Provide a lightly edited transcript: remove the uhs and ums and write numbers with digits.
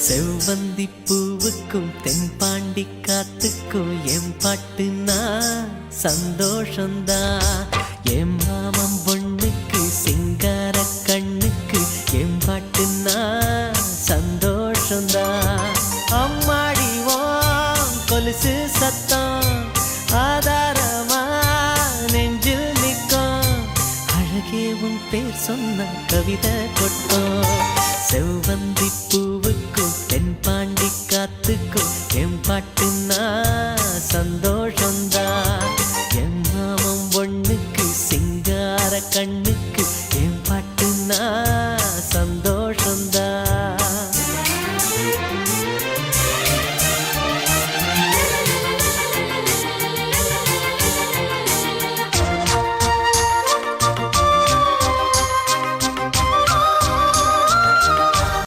செவ்வந்தி பூவுக்கும் தென்பாண்டி காத்துக்கும் என் பாட்டுனா சந்தோஷந்தான். என் மாமன் பொண்ணுக்கு சிங்கார கண்ணுக்கு என் பாட்டுனா சந்தோஷந்தான். அம்மாடிவோம் கொலுசு சத்தம் ஆதாரமா நெஞ்சில் நிற்கும். அழகே உன் பேர் சொன்ன கவிதை கொட்டும். செவ்வந்தி பூ